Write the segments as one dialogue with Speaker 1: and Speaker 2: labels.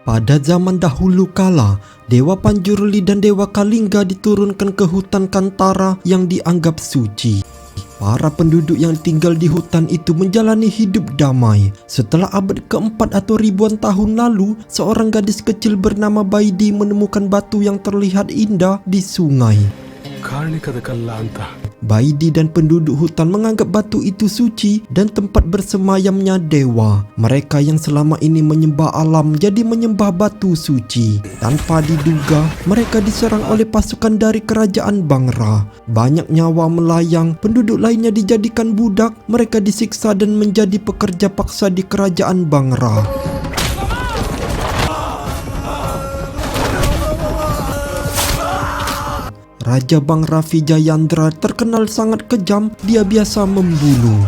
Speaker 1: Pada zaman dahulu kala, Dewa Panjurli dan Dewa Kalingga diturunkan ke hutan Kantara yang dianggap suci. Para penduduk yang tinggal di hutan itu menjalani hidup damai. Setelah abad keempat atau ribuan tahun lalu, seorang gadis kecil bernama Baidi menemukan batu yang terlihat indah di sungai. Baidi dan penduduk hutan menganggap batu itu suci dan tempat bersemayamnya dewa. Mereka yang selama ini menyembah alam jadi menyembah batu suci. Tanpa diduga, mereka diserang oleh pasukan dari kerajaan Bangra. Banyak nyawa melayang, penduduk lainnya dijadikan budak, mereka disiksa dan menjadi pekerja paksa di kerajaan Bangra. Raja Bangra Vijayandra terkenal sangat kejam, dia biasa membunuh.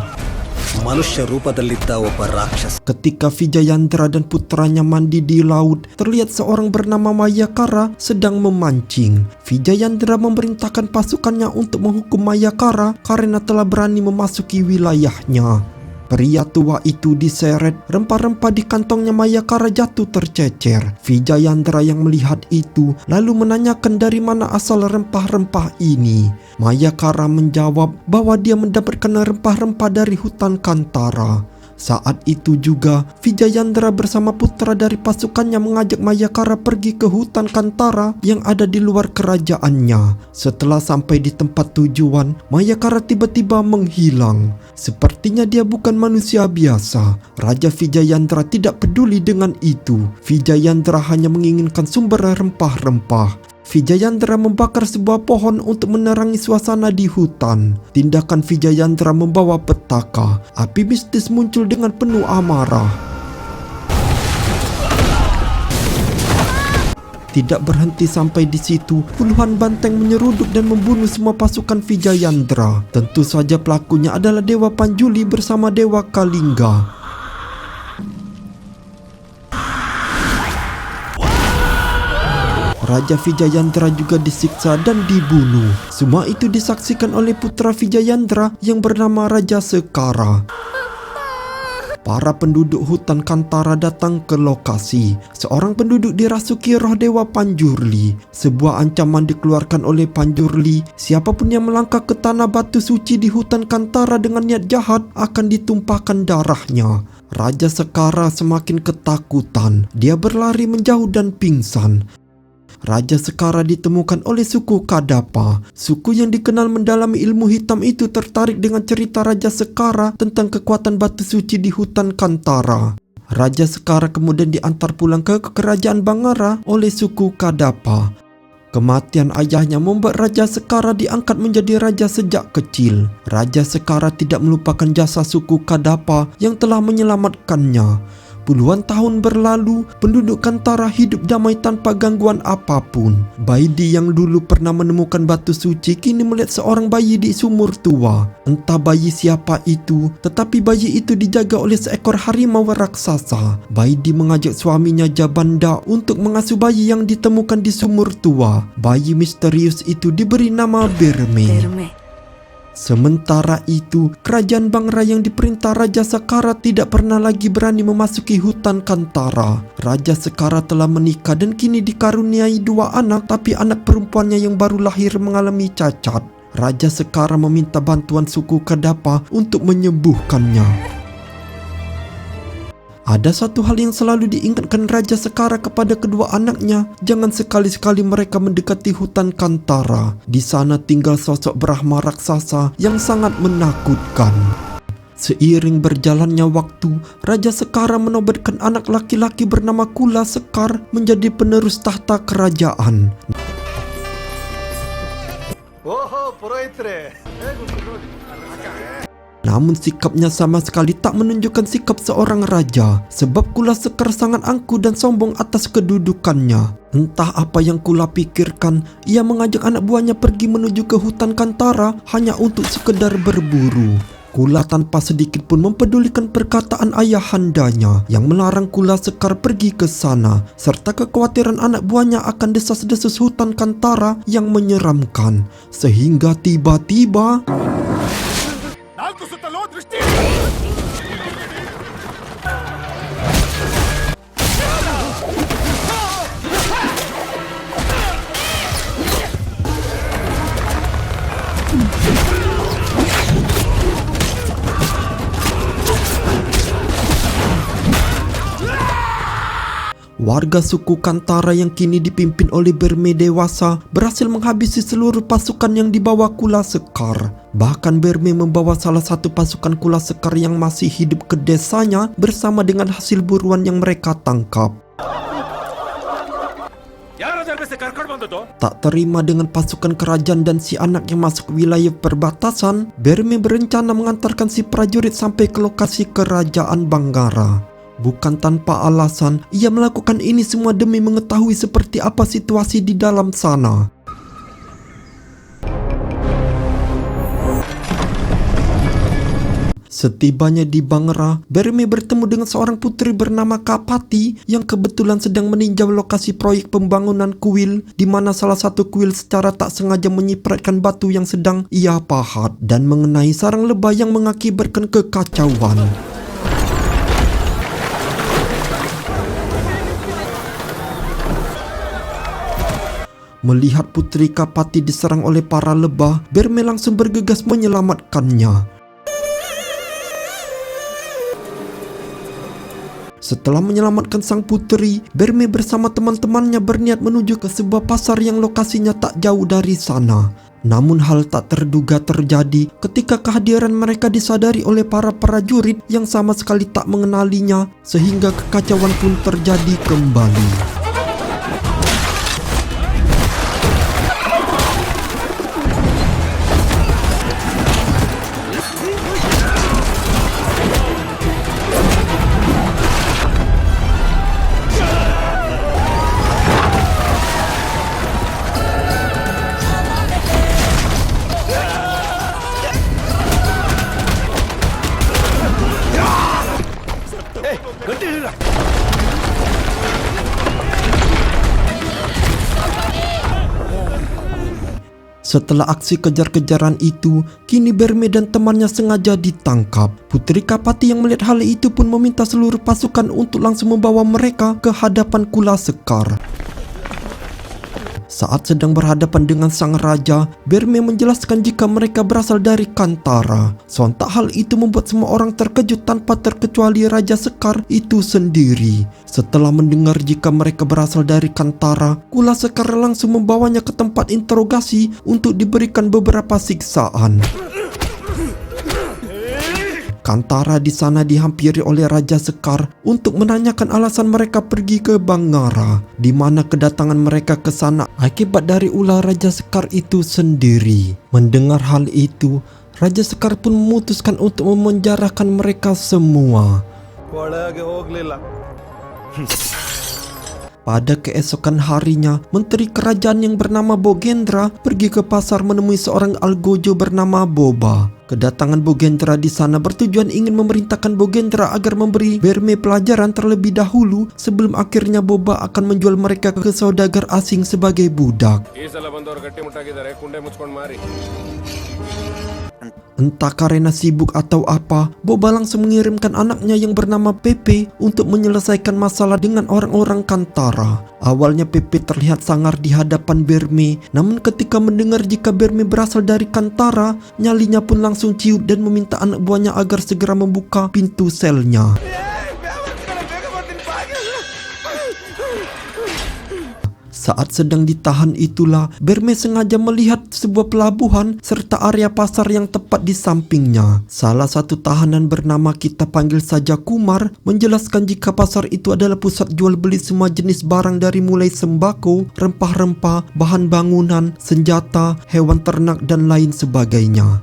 Speaker 1: Ketika Vijayandra dan putranya mandi di laut, terlihat seorang bernama Mayakara sedang memancing. Vijayandra memerintahkan pasukannya untuk menghukum Mayakara karena telah berani memasuki wilayahnya. Pria tua itu diseret, rempah-rempah di kantongnya Mayakara jatuh tercecer. Vijayandra yang melihat itu lalu menanyakan dari mana asal rempah-rempah ini. Mayakara menjawab bahwa dia mendapatkan rempah-rempah dari hutan Kantara. Saat itu juga Vijayandra bersama putra dari pasukannya mengajak Mayakara pergi ke hutan Kantara yang ada di luar kerajaannya. Setelah sampai di tempat tujuan, Mayakara tiba-tiba menghilang. Sepertinya dia bukan manusia biasa. Raja Vijayandra tidak peduli dengan itu. Vijayandra hanya menginginkan sumber rempah-rempah. Vijayandra membakar sebuah pohon untuk menerangi suasana di hutan. Tindakan Vijayandra membawa petaka. Api mistis muncul dengan penuh amarah. Tidak berhenti sampai di situ, puluhan banteng menyeruduk dan membunuh semua pasukan Vijayandra. Tentu saja pelakunya adalah Dewa Panjuli bersama Dewa Kalingga. Raja Vijayandra juga disiksa dan dibunuh. Semua itu disaksikan oleh putra Vijayandra yang bernama Raja Sekara. Para penduduk hutan Kantara datang ke lokasi. Seorang penduduk dirasuki roh Dewa Panjurli. Sebuah ancaman dikeluarkan oleh Panjurli. Siapapun yang melangkah ke tanah batu suci di hutan Kantara dengan niat jahat akan ditumpahkan darahnya. Raja Sekara semakin ketakutan. Dia berlari menjauh dan pingsan. Raja Sekara ditemukan oleh suku Kadapa. Suku yang dikenal mendalami ilmu hitam itu tertarik dengan cerita Raja Sekara tentang kekuatan batu suci di hutan Kantara. Raja Sekara kemudian diantar pulang ke kerajaan Bangra oleh suku Kadapa. Kematian ayahnya membuat Raja Sekara diangkat menjadi raja sejak kecil. Raja Sekara tidak melupakan jasa suku Kadapa yang telah menyelamatkannya. Puluhan tahun berlalu, penduduk Kantara hidup damai tanpa gangguan apapun. Baidi yang dulu pernah menemukan batu suci kini melihat seorang bayi di sumur tua. Entah bayi siapa itu, tetapi bayi itu dijaga oleh seekor harimau raksasa. Baidi mengajak suaminya Jabanda untuk mengasuh bayi yang ditemukan di sumur tua. Bayi misterius itu diberi nama Berme. Sementara itu, kerajaan Bangra yang diperintah Raja Sekara tidak pernah lagi berani memasuki hutan Kantara. Raja Sekara telah menikah dan kini dikaruniai 2 anak, tapi anak perempuannya yang baru lahir mengalami cacat. Raja Sekara meminta bantuan suku Kadapa untuk menyembuhkannya. Ada satu hal yang selalu diingatkan Raja Sekara kepada kedua anaknya, jangan sekali-sekali mereka mendekati hutan Kantara. Di sana tinggal sosok Brahma raksasa yang sangat menakutkan. Seiring berjalannya waktu, Raja Sekara menobatkan anak laki-laki bernama Kula Sekar menjadi penerus tahta kerajaan. Namun sikapnya sama sekali tak menunjukkan sikap seorang raja, sebab Kula Sekar sangat angkuh dan sombong atas kedudukannya. Entah apa yang Kula pikirkan, ia mengajak anak buahnya pergi menuju ke hutan Kantara hanya untuk sekedar berburu. Kula tanpa sedikit pun mempedulikan perkataan ayahandanya yang melarang Kula Sekar pergi ke sana, serta kekhawatiran anak buahnya akan desas-desus hutan Kantara yang menyeramkan. Sehingga tiba-tiba Warga suku Kantara yang kini dipimpin oleh Berme dewasa berhasil menghabisi seluruh pasukan yang dibawa Kula Sekar. Bahkan Berme membawa salah satu pasukan Kula Sekar yang masih hidup ke desanya bersama dengan hasil buruan yang mereka tangkap. Tak terima dengan pasukan kerajaan dan si anak yang masuk wilayah perbatasan, Berme berencana mengantarkan si prajurit sampai ke lokasi kerajaan Banggara. Bukan tanpa alasan, ia melakukan ini semua demi mengetahui seperti apa situasi di dalam sana. Setibanya di Banggara, Berme bertemu dengan seorang putri bernama Kapati yang kebetulan sedang meninjau lokasi proyek pembangunan kuil, di mana salah satu kuil secara tak sengaja menyipratkan batu yang sedang ia pahat dan mengenai sarang lebah yang mengakibatkan kekacauan. Melihat putri Kapati diserang oleh para lebah, Berme langsung bergegas menyelamatkannya. Setelah menyelamatkan sang putri, Berme bersama teman-temannya berniat menuju ke sebuah pasar yang lokasinya tak jauh dari sana. Namun hal tak terduga terjadi ketika kehadiran mereka disadari oleh para prajurit yang sama sekali tak mengenalinya, sehingga kekacauan pun terjadi kembali. Setelah aksi kejar-kejaran itu, kini Berme dan temannya sengaja ditangkap. Putri Kapati yang melihat hal itu pun meminta seluruh pasukan untuk langsung membawa mereka ke hadapan Kula Sekar. Saat sedang berhadapan dengan sang raja, Berme menjelaskan jika mereka berasal dari Kantara. Sontak hal itu membuat semua orang terkejut tanpa terkecuali Raja Sekar itu sendiri. Setelah mendengar jika mereka berasal dari Kantara, Kula Sekar langsung membawanya ke tempat interogasi untuk diberikan beberapa siksaan. Kantara di sana dihampiri oleh Raja Sekar untuk menanyakan alasan mereka pergi ke Banggara, di mana kedatangan mereka ke sana akibat dari ulah Raja Sekar itu sendiri. Mendengar hal itu, Raja Sekar pun memutuskan untuk memenjarakan mereka semua. Pada keesokan harinya, Menteri Kerajaan yang bernama Bogendra pergi ke pasar menemui seorang algojo bernama Boba. Kedatangan Bogendra di sana bertujuan ingin memerintahkan Bogendra agar memberi Berme pelajaran terlebih dahulu sebelum akhirnya Boba akan menjual mereka ke saudagar asing sebagai budak. Entah karena sibuk atau apa, Boba langsung mengirimkan anaknya yang bernama Pepe untuk menyelesaikan masalah dengan orang-orang Kantara. Awalnya Pepe terlihat sangar di hadapan Berme, namun ketika mendengar jika Berme berasal dari Kantara, nyalinya pun langsung ciut dan meminta anak buahnya agar segera membuka pintu selnya. Saat sedang ditahan itulah, Berme sengaja melihat sebuah pelabuhan serta area pasar yang tepat di sampingnya. Salah satu tahanan bernama kita panggil saja Kumar menjelaskan jika pasar itu adalah pusat jual beli semua jenis barang dari mulai sembako, rempah-rempah, bahan bangunan, senjata, hewan ternak dan lain sebagainya.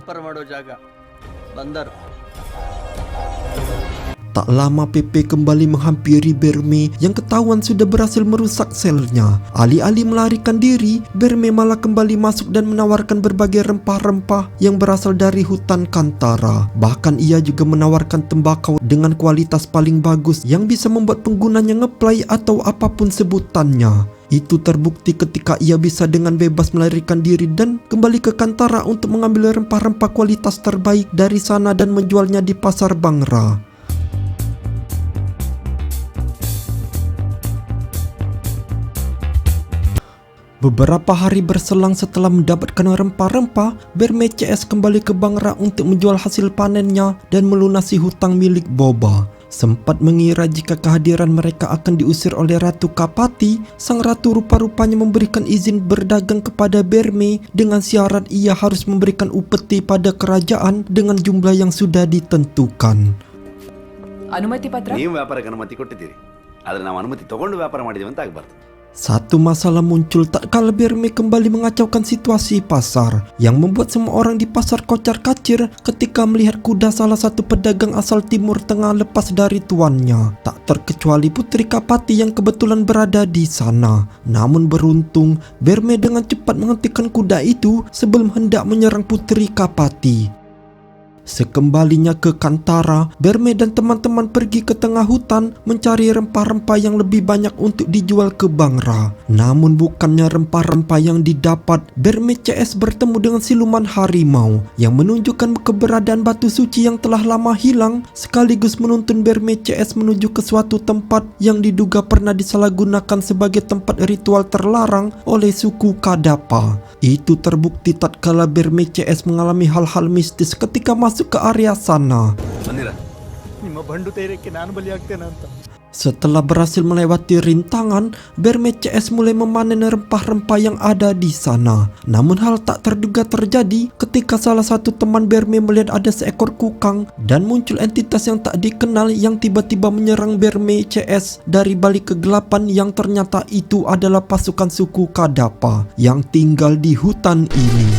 Speaker 1: Tak lama Pepe kembali menghampiri Berme yang ketahuan sudah berhasil merusak selnya. Alih-alih melarikan diri, Berme malah kembali masuk dan menawarkan berbagai rempah-rempah yang berasal dari hutan Kantara. Bahkan ia juga menawarkan tembakau dengan kualitas paling bagus yang bisa membuat penggunanya ngeplay atau apapun sebutannya. Itu terbukti ketika ia bisa dengan bebas melarikan diri dan kembali ke Kantara untuk mengambil rempah-rempah kualitas terbaik dari sana dan menjualnya di pasar Banggara. Beberapa hari berselang setelah mendapatkan rempah-rempah, Berme CS kembali ke Banggara untuk menjual hasil panennya dan melunasi hutang milik Boba. Sempat mengira jika kehadiran mereka akan diusir oleh Ratu Kapati, sang ratu rupa-rupanya memberikan izin berdagang kepada Berme dengan syarat ia harus memberikan upeti pada kerajaan dengan jumlah yang sudah ditentukan.
Speaker 2: ಅನುಮತಿ ಪತ್ರ
Speaker 3: ನೀವು ವ್ಯಾಪಾರಕ್ಕೆ ಅನುಮತಿ ಕೊಟ್ಟಿದ್ದೀರಿ, ಆದರೆ ನಾವು ಅನುಮತಿ ತಗೊಂಡು ವ್ಯಾಪಾರ ಮಾಡಿದ್ದೀವಿ ಅಂತ ಆಗಬಾರ್ದು.
Speaker 1: Satu masalah muncul tak kala Berme kembali mengacaukan situasi pasar yang membuat semua orang di pasar kocar-kacir ketika melihat kuda salah satu pedagang asal Timur Tengah lepas dari tuannya, tak terkecuali Putri Kapati yang kebetulan berada di sana. Namun beruntung Berme dengan cepat menghentikan kuda itu sebelum hendak menyerang Putri Kapati. Sekembalinya ke Kantara, Berme dan teman-teman pergi ke tengah hutan mencari rempah-rempah yang lebih banyak untuk dijual ke Bangra. Namun bukannya rempah-rempah yang didapat, Berme CS bertemu dengan siluman harimau yang menunjukkan keberadaan batu suci yang telah lama hilang, sekaligus menuntun Berme CS menuju ke suatu tempat yang diduga pernah disalahgunakan sebagai tempat ritual terlarang oleh suku Kadapa. Itu terbukti tatkala Berme CS mengalami hal-hal mistis ketika masuk ke area sana.
Speaker 3: ಬಂದಿರಾ?
Speaker 4: ನಿಮ್ಮ ಬಂಡು ಧೈರ್ಯಕ್ಕೆ ನಾನು ಬಲಿಯಾಗ್ತೇನೆ ಅಂತ.
Speaker 1: Setelah berhasil melewati rintangan, Berme CS mulai memanen rempah-rempah yang ada di sana. Namun hal tak terduga terjadi ketika salah satu teman Berme melihat ada seekor kukang dan muncul entitas yang tak dikenal yang tiba-tiba menyerang Berme CS dari balik kegelapan yang ternyata itu adalah pasukan suku Kadapa yang tinggal di hutan ini.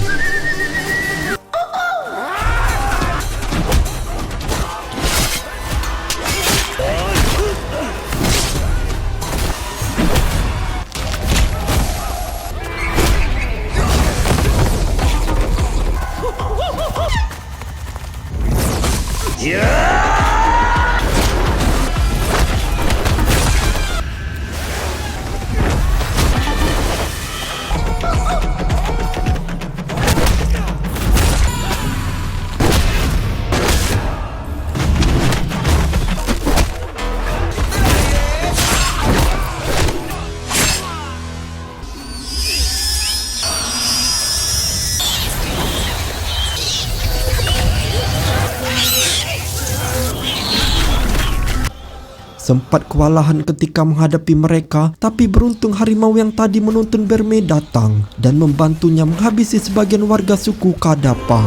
Speaker 1: Sempat kewalahan ketika menghadapi mereka, tapi beruntung harimau yang tadi menuntun Berme datang dan membantunya menghabisi sebagian warga suku Kadapa.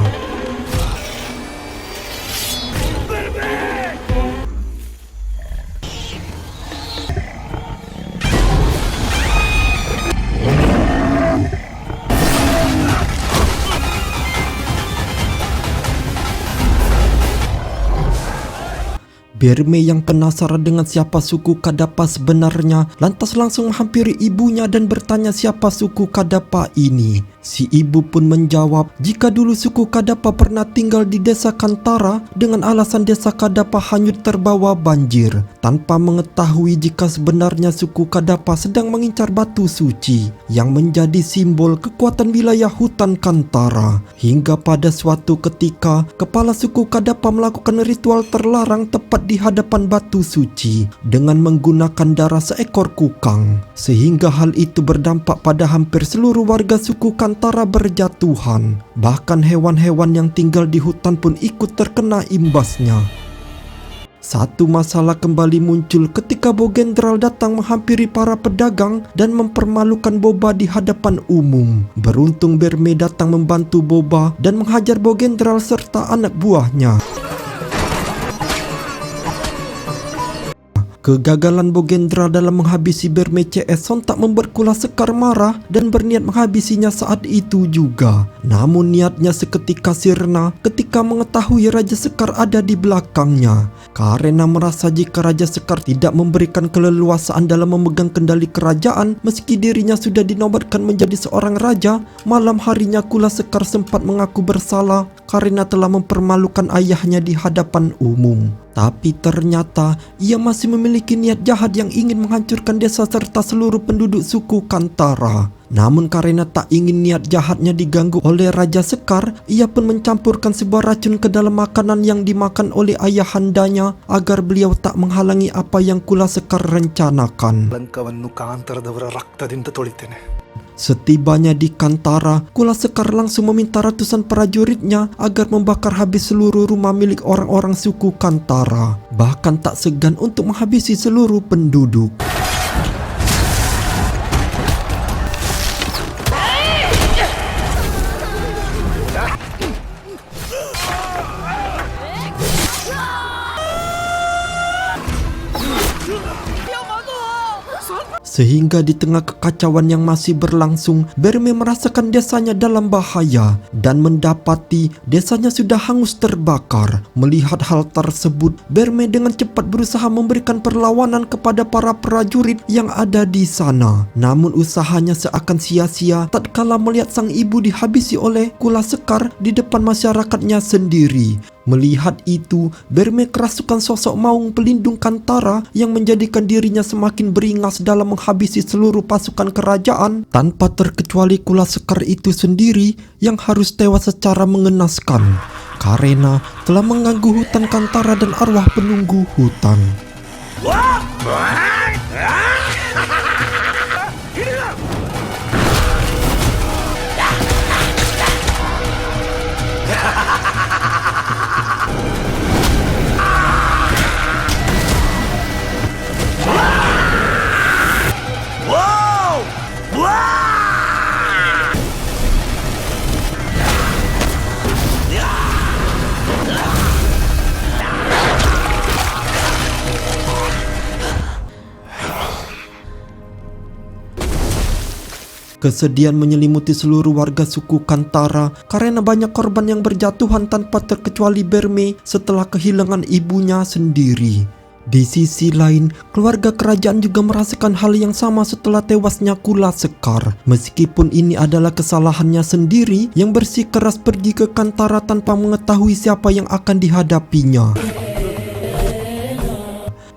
Speaker 1: Berme yang penasaran dengan siapa suku Kadapa sebenarnya lantas langsung menghampiri ibunya dan bertanya siapa suku Kadapa ini. Si ibu pun menjawab jika dulu suku Kadapa pernah tinggal di desa Kantara dengan alasan desa Kadapa hanyut terbawa banjir, tanpa mengetahui jika sebenarnya suku Kadapa sedang mengincar batu suci yang menjadi simbol kekuatan wilayah hutan Kantara. Hingga pada suatu ketika kepala suku Kadapa melakukan ritual terlarang tepat di hadapan batu suci dengan menggunakan darah seekor kukang, sehingga hal itu berdampak pada hampir seluruh warga suku Kantara berjatuhan. Bahkan hewan-hewan yang tinggal di hutan pun ikut terkena imbasnya. Satu masalah kembali muncul ketika Bogendral datang menghampiri para pedagang dan mempermalukan Boba di hadapan umum. Beruntung Berme datang membantu Boba dan menghajar Bogendral serta anak buahnya. Kegagalan Bogendral dalam menghabisi Berme CS sontak membuat Kula Sekar marah dan berniat menghabisinya saat itu juga. Namun niatnya seketika sirna ketika mengetahui Raja Sekar ada di belakangnya. Karena merasa jika Raja Sekar tidak memberikan keleluasaan dalam memegang kendali kerajaan meski dirinya sudah dinobatkan menjadi seorang raja, malam harinya Kula Sekar sempat mengaku bersalah karena telah mempermalukan ayahnya di hadapan umum. Tapi ternyata ia masih memiliki niat jahat yang ingin menghancurkan desa serta seluruh penduduk suku Kantara. Namun karena tak ingin niat jahatnya diganggu oleh Raja Sekar, ia pun mencampurkan sebuah racun ke dalam makanan yang dimakan oleh ayahandanya agar beliau tak menghalangi apa yang Kula Sekar rencanakan.
Speaker 4: ಲಂಕವನ್ನು ಕಾಂತರದವರ ರಕ್ತದಿಂದ ತೊಳಿತೇನೆ.
Speaker 1: Setibanya di Kantara, Kula Sekar langsung meminta ratusan prajuritnya agar membakar habis seluruh rumah milik orang-orang suku Kantara. Bahkan tak segan untuk menghabisi seluruh penduduk. Sehingga di tengah kekacauan yang masih berlangsung, Berme merasakan desanya dalam bahaya dan mendapati desanya sudah hangus terbakar. Melihat hal tersebut, Berme dengan cepat berusaha memberikan perlawanan kepada para prajurit yang ada di sana. Namun usahanya seakan sia-sia tatkala melihat sang ibu dihabisi oleh Kula Sekar di depan masyarakatnya sendiri. Melihat itu, Berme kerasukan sosok maung pelindung Kantara yang menjadikan dirinya semakin beringas dalam menghabisi seluruh pasukan kerajaan tanpa terkecuali Kula Sekar itu sendiri yang harus tewas secara mengenaskan karena telah mengganggu hutan Kantara dan arwah penunggu hutan. Kesedihan menyelimuti seluruh warga suku Kantara karena banyak korban yang berjatuhan tanpa terkecuali Berme setelah kehilangan ibunya sendiri. Di sisi lain, keluarga kerajaan juga merasakan hal yang sama setelah tewasnya Kula Sekar. Meskipun ini adalah kesalahannya sendiri yang bersikeras pergi ke Kantara tanpa mengetahui siapa yang akan dihadapinya.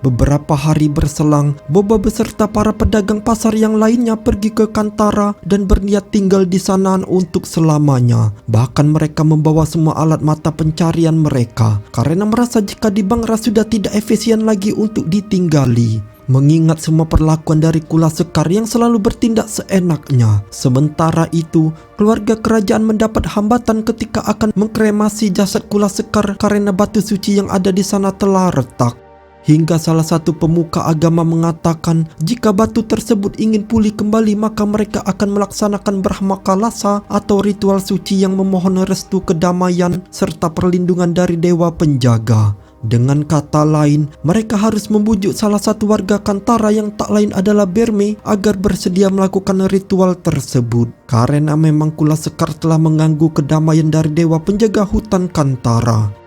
Speaker 1: Beberapa hari berselang, Boba beserta para pedagang pasar yang lainnya pergi ke Kantara dan berniat tinggal di sana untuk selamanya. Bahkan mereka membawa semua alat mata pencarian mereka karena merasa jika di Bangra sudah tidak efisien lagi untuk ditinggali. Mengingat semua perlakuan dari Kula Sekar yang selalu bertindak seenaknya. Sementara itu, keluarga kerajaan mendapat hambatan ketika akan mengkremasi jasad Kula Sekar karena batu suci yang ada di sana telah retak. Hingga salah satu pemuka agama mengatakan jika batu tersebut ingin pulih kembali maka mereka akan melaksanakan Brahma Kalasa atau ritual suci yang memohon restu kedamaian serta perlindungan dari dewa penjaga. Dengan kata lain, mereka harus membujuk salah satu warga Kantara yang tak lain adalah Berme agar bersedia melakukan ritual tersebut. Karena memang Kula Sekar telah mengganggu kedamaian dari dewa penjaga hutan Kantara.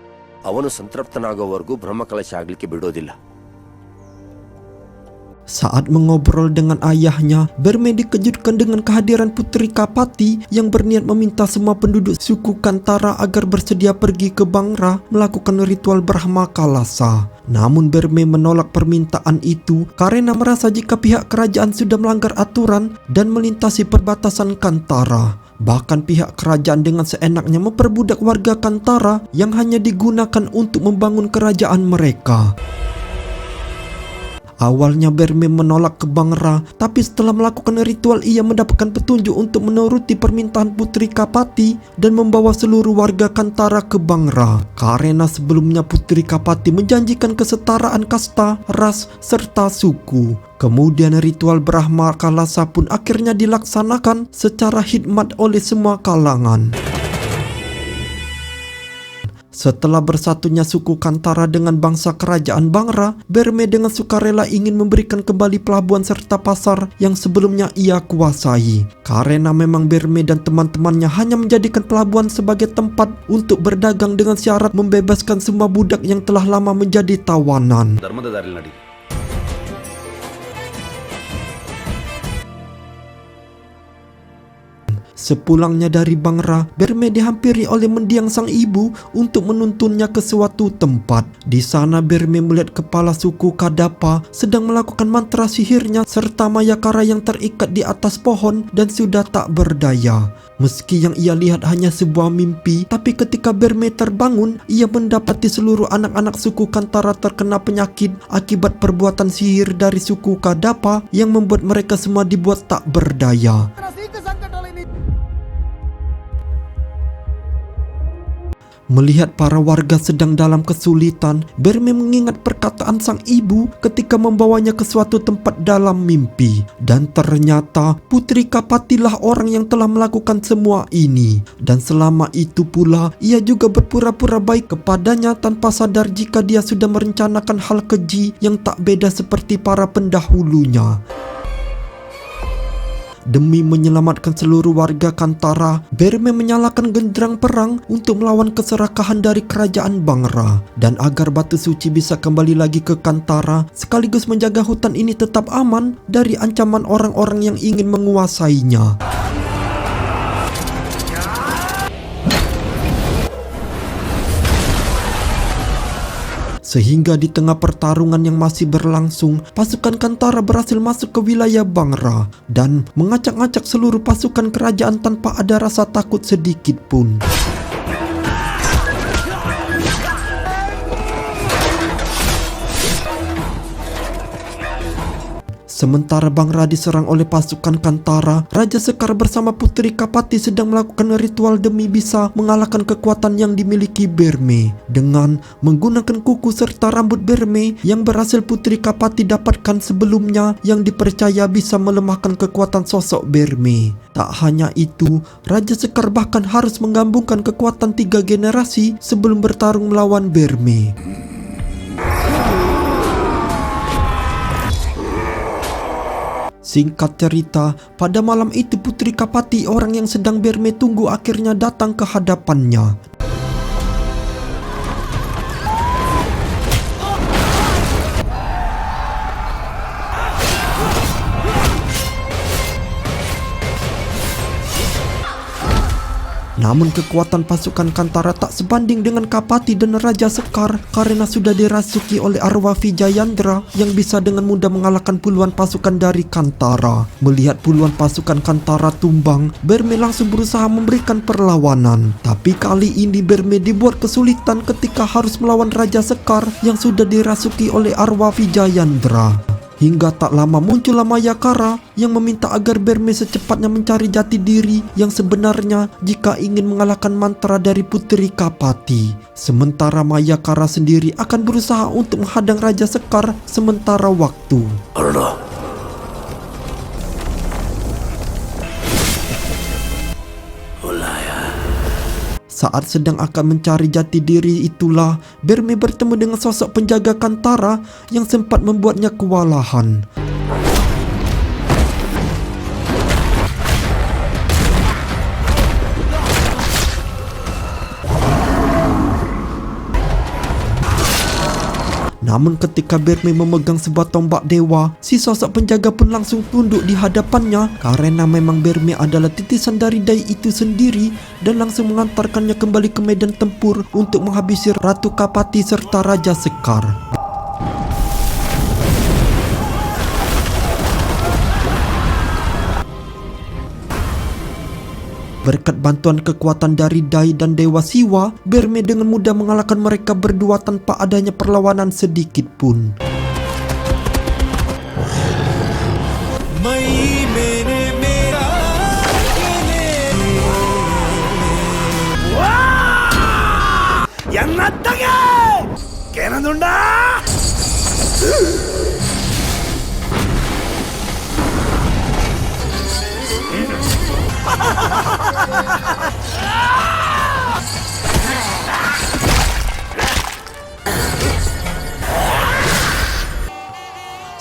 Speaker 5: ಅವನು ಸಂತೃಪ್ತನಾಗೋವರೆಗೂ ಬ್ರಹ್ಮಕಲಶ ಆಗಲಿಕ್ಕೆ ಬಿಡೋದಿಲ್ಲ.
Speaker 1: Saat mengobrol dengan ayahnya, Berme dikejutkan dengan kehadiran Putri Kapati yang berniat meminta semua penduduk suku Kantara agar bersedia pergi ke Bangra melakukan ritual Brahma Kalasa. Namun Berme menolak permintaan itu karena merasa jika pihak kerajaan sudah melanggar aturan dan melintasi perbatasan Kantara. Bahkan pihak kerajaan dengan seenaknya memperbudak warga Kantara yang hanya digunakan untuk membangun kerajaan mereka. Awalnya Berme menolak ke Bangra, tapi setelah melakukan ritual ia mendapatkan petunjuk untuk menuruti permintaan Putri Kapati dan membawa seluruh warga Kantara ke Bangra. Karena sebelumnya Putri Kapati menjanjikan kesetaraan kasta, ras, serta suku. Kemudian ritual Brahma Kalasa pun akhirnya dilaksanakan secara hikmat oleh semua kalangan. Setelah bersatunya suku Kantara dengan bangsa kerajaan Bangra, Berme dengan sukarela ingin memberikan kembali pelabuhan serta pasar yang sebelumnya ia kuasai. Karena memang Berme dan teman-temannya hanya menjadikan pelabuhan sebagai tempat untuk berdagang dengan syarat membebaskan semua budak yang telah lama menjadi tawanan.
Speaker 3: ಧರ್ಮದ ದಾರಿಲಿ ನಡಿ.
Speaker 1: Sepulangnya dari Bangra, Berme dihampiri oleh mendiang sang ibu untuk menuntunnya ke suatu tempat. Di sana Berme melihat kepala suku Kadapa sedang melakukan mantra sihirnya serta Mayakara yang terikat di atas pohon dan sudah tak berdaya. Meski yang ia lihat hanya sebuah mimpi, tapi ketika Berme terbangun, ia mendapati seluruh anak-anak suku Kantara terkena penyakit akibat perbuatan sihir dari suku Kadapa yang membuat mereka semua dibuat tak berdaya. Melihat para warga sedang dalam kesulitan, Berme mengingat perkataan sang ibu ketika membawanya ke suatu tempat dalam mimpi. Dan ternyata Putri Kapatilah orang yang telah melakukan semua ini. Dan selama itu pula, ia juga berpura-pura baik kepadanya tanpa sadar jika dia sudah merencanakan hal keji yang tak beda seperti para pendahulunya. Demi menyelamatkan seluruh warga Kantara, Berme menyalakan genderang perang untuk melawan keserakahan dari kerajaan Bangra. Dan agar batu suci bisa kembali lagi ke Kantara, sekaligus menjaga hutan ini tetap aman dari ancaman orang-orang yang ingin menguasainya. Sehingga di tengah pertarungan yang masih berlangsung, pasukan Kantara berhasil masuk ke wilayah Bangra dan mengacak-acak seluruh pasukan kerajaan tanpa ada rasa takut sedikit pun. Sementara Bangra diserang oleh pasukan Kantara, Raja Sekar bersama Putri Kapati sedang melakukan ritual demi bisa mengalahkan kekuatan yang dimiliki Berme. Dengan menggunakan kuku serta rambut Berme yang berhasil Putri Kapati dapatkan sebelumnya yang dipercaya bisa melemahkan kekuatan sosok Berme. Tak hanya itu, Raja Sekar bahkan harus menggabungkan kekuatan 3 generasi sebelum bertarung melawan Berme. Singkat cerita, pada malam itu Putri Kapati, orang yang sedang Berme tunggu, akhirnya datang ke hadapannya. Namun kekuatan pasukan Kantara tak sebanding dengan Kapati dan Raja Sekar karena sudah dirasuki oleh arwah Vijayandra yang bisa dengan mudah mengalahkan puluhan pasukan dari Kantara. Melihat puluhan pasukan Kantara tumbang, Berme langsung berusaha memberikan perlawanan. Tapi kali ini Berme dibuat kesulitan ketika harus melawan Raja Sekar yang sudah dirasuki oleh arwah Vijayandra. Hingga tak lama muncullah Mayakara yang meminta agar Berme secepatnya mencari jati diri yang sebenarnya jika ingin mengalahkan mantra dari Putri Kapati. Sementara Mayakara sendiri akan berusaha untuk menghadang Raja Sekar sementara waktu. Saat sedang akan mencari jati diri itulah Berme bertemu dengan sosok penjaga Kantara yang sempat membuatnya kewalahan. Namun ketika Berme memegang sebuah tombak dewa, si sosok penjaga pun langsung tunduk di hadapannya karena memang Berme adalah titisan dari Dai itu sendiri dan langsung mengantarkannya kembali ke medan tempur untuk menghabisi Ratu Kapati serta Raja Sekar. Berkat bantuan kekuatan dari Dai dan Dewa Siwa, Berme dengan mudah mengalahkan mereka berdua tanpa adanya perlawanan sedikit pun.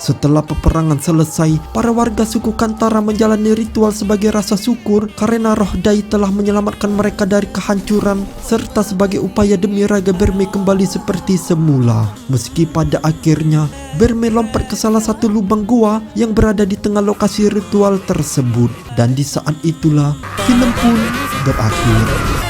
Speaker 1: Setelah peperangan selesai, para warga suku Kantara menjalani ritual sebagai rasa syukur karena roh Dai telah menyelamatkan mereka dari kehancuran serta sebagai upaya demi raga Berme kembali seperti semula. Meski pada akhirnya Berme lompat ke salah satu lubang gua yang berada di tengah lokasi ritual tersebut. Dan di saat itulah film pun berakhir.